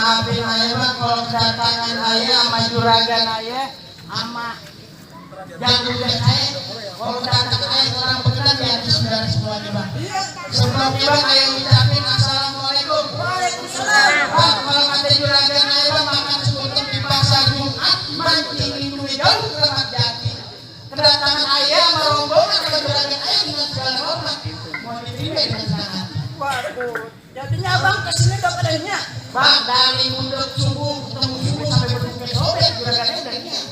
maafin ayah mah kalau kedatangan ayah sama juragan ayah sama janggugan ayah. Kalau datang ayah orang beneran di hati saudara semuanya bang. Sebelumnya bang ayah ucapin assalamualaikum. Waalaikumsalam. Bang kalau kata juragan ayah bang makan sekutu di pasar Jumat mancing minum jauh keramat jati. Kedatangan ayah sama rombongan sama juragan ayah dengan segala hormat mau diterima dengan senang hati. Waduh, jadinya abang kesini gak padanya? Bang dari mundur subuh ketemu subuh sampai berbuka sobek juragan ayah udah niat.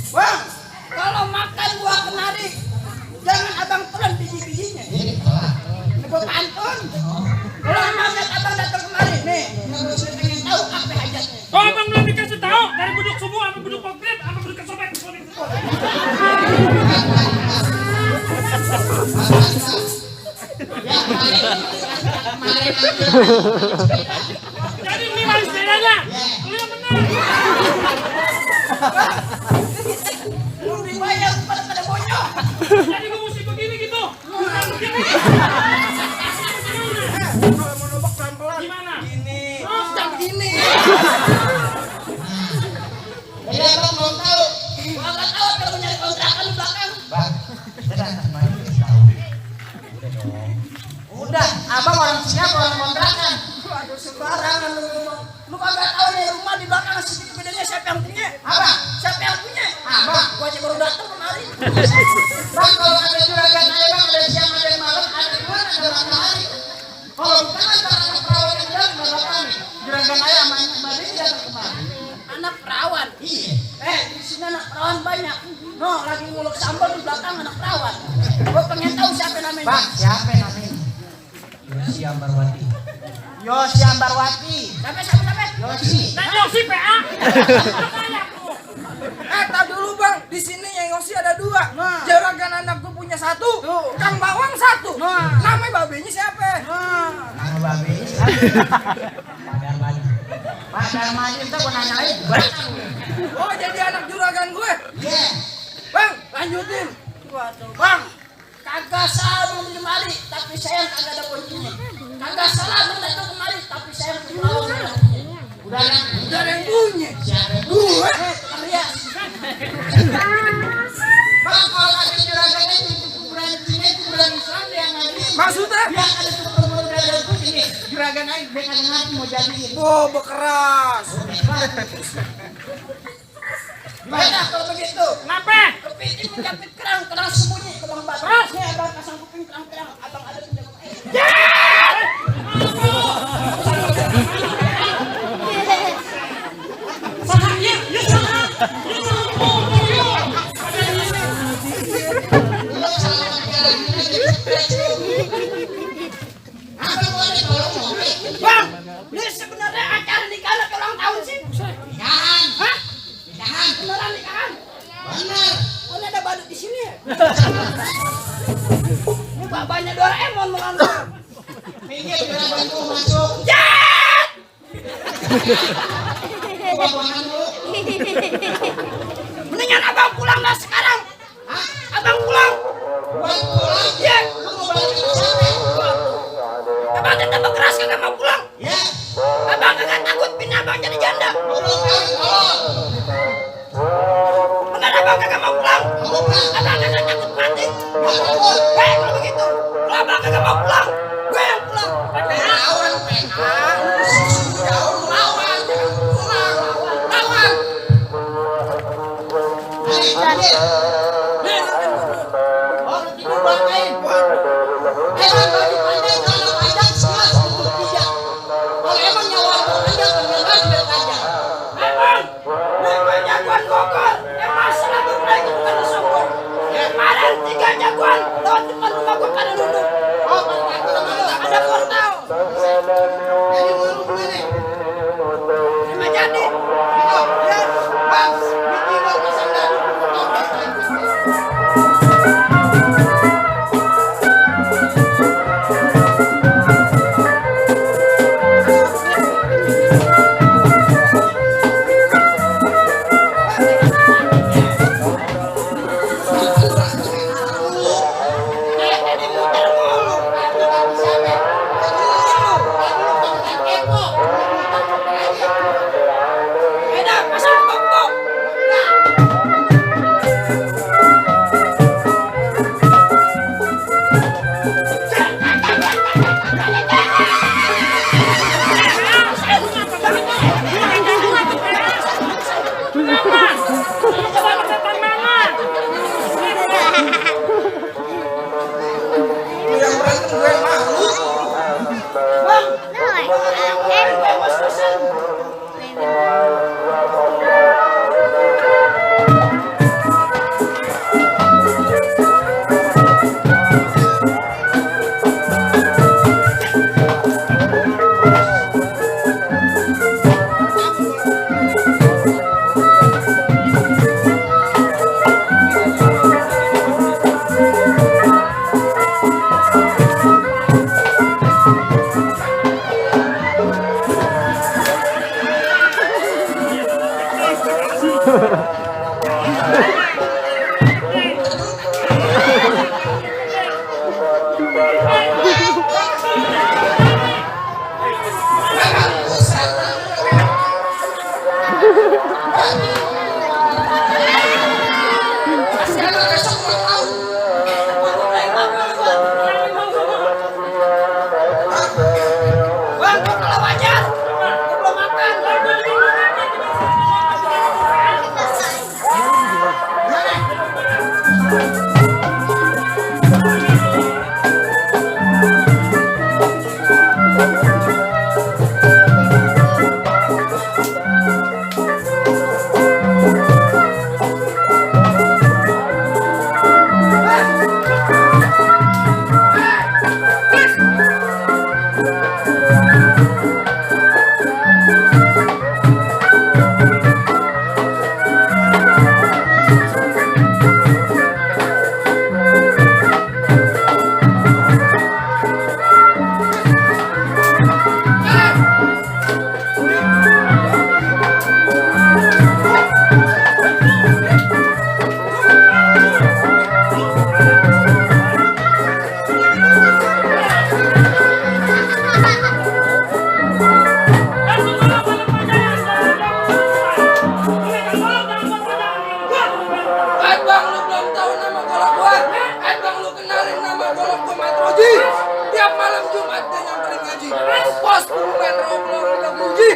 Bang, kalau makan buah kenari jangan abang telan biji-bijinya. Ini telat. Ini gua pantun. Kalau abang datang kemari nih, saya pengen tahu apa hajatnya. Oh, abang belum dikasih tahu dari buduk subuh sampai buduk maghrib sampai buduk kesobek. Ya, kemarin Jadi ini malis sepedanya. Lu yang benar. Lu dibayar pada bonyok. Jadi gua mesti begini gitu. Bukan begini. Mau nembak pelan-pelan. Gimana? Gini. Oh, Jangan gini. jadi abang belum tahu. Gua nggak tahu kalau nyari kontrakan di belakang. Bang, kita kemarin tahu. Udah dong. Udah, abang orang sini apa orang kontrakan? Waduh, sembarangan lu ngomong. Lu kagak tahu nih rumah di belakang sedikit bedanya siapa yang punya? Abang, Siapa yang punya? abang. Gua aja baru datang kemari. Bang, kalau ada juragan ayah bang, ada siang ada malam, ada di mana ada matahari. Kalau bukan antara anak perawan yang jalan nggak bakal nih. Juragan ayah sama Mbak Dini datang kemari. Anak perawan. Iya. Di sini anak perawan banyak. No, lagi ngulek sambal di belakang anak perawan. Gua pengen tahu siapa namanya. Bang, siapa namanya? Yosi Ambarwati. Yosi Ambarwati. Sampai. Yosi. Nah, Yosi PA. Tar dulu bang, di sini yang Yosi ada dua. Nah. Juragan anak gua punya satu, Kang Bawang satu. Nah. Namanya babenya siapa? Nama babi. Pak Darmadi, kita mau nanya lagi. Oh jadi anak juragan gue. Iya. Bang, lanjutin. Waduh, bang. Kagak salah mau kemari, tapi saya kagak ada kuncinya. Kagak salah mau datang kemari, tapi saya punya. Udah Udah ada yang punya. siapa? Gue. Karya. Bang, kalau ada juragannya itu kuburan Islam dia ngaji. Maksudnya? Dia ada kuburan dari putih nih. Juragan aja dia kadang ngaji mau jadiin. Oh, bekeras. Gimana? Kalau begitu. Kenapa? Kepiting menjepit kerang sembunyi ke bang batu. Terus? Nih abang pasang kuping kerang. Abang ada pinjam air. Sahaya, ya salah. Lu salah jalanin aja. Apa gua ada tolong ngomong? Bang, ini sebenarnya acara nikahan atau ulang tahun sih? Nikahan. Hah? Nikahan. Beneran nikahan? Bener. Oh, ini ada badut di sini ya? Ini bapaknya Doraemon mengantar. Minggir juragan gua masuk. Jet! Gua bangun dulu. Mendingan abang pulang dah sekarang. Hah? Abang pulang. Gua pulang. Ya. Lu mau balik ke siapa? Abang tetap keras kagak mau pulang. Ya. Abang kagak takut bini abang jadi janda. Gua belum tahu tolong. Bener abang kagak mau pulang. Mau pulang. Abang kagak takut mati. Gua takut. Baik kalau begitu. Kalau abang kagak mau pulang, gue yang pulang. Lawan PK. Jauh lawan. Pulang. Lawan. Ayo, oh, tidur bangkain. Emang baju panjang kalau panjang selas untuk tidak. Kalau emang nyawa lu panjang, panjang biar panjang. Abang, ini gue jagoan gokor. Yang masalah gue mulai bukan sombong. Kemarin 3 jagoan lewat depan rumah gue pada duduk. Oh, Ada portal. jadi malu gimana? Terima jadi. Oh, ya, bang, bikin gua bisa ngadu.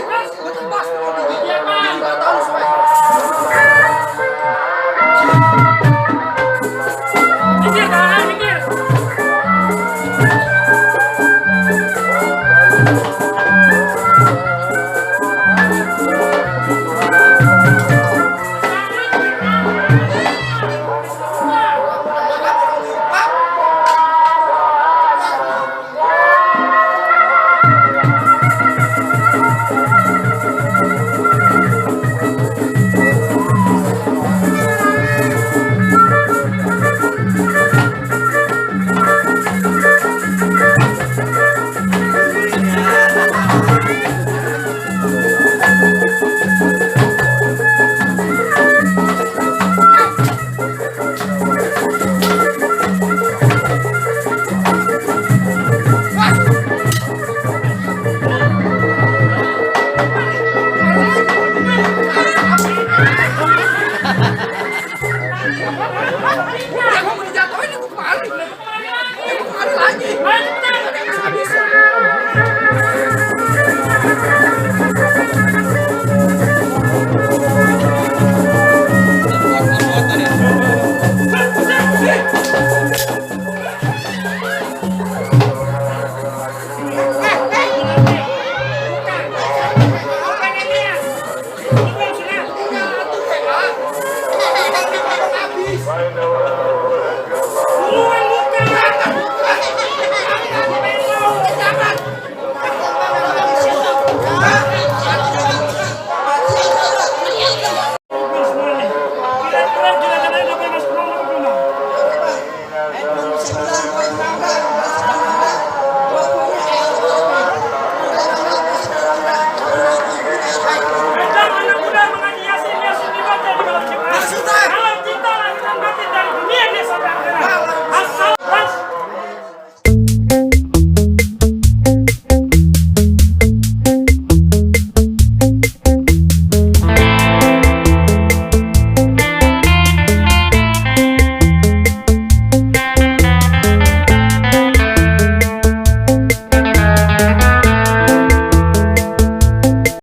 Gas!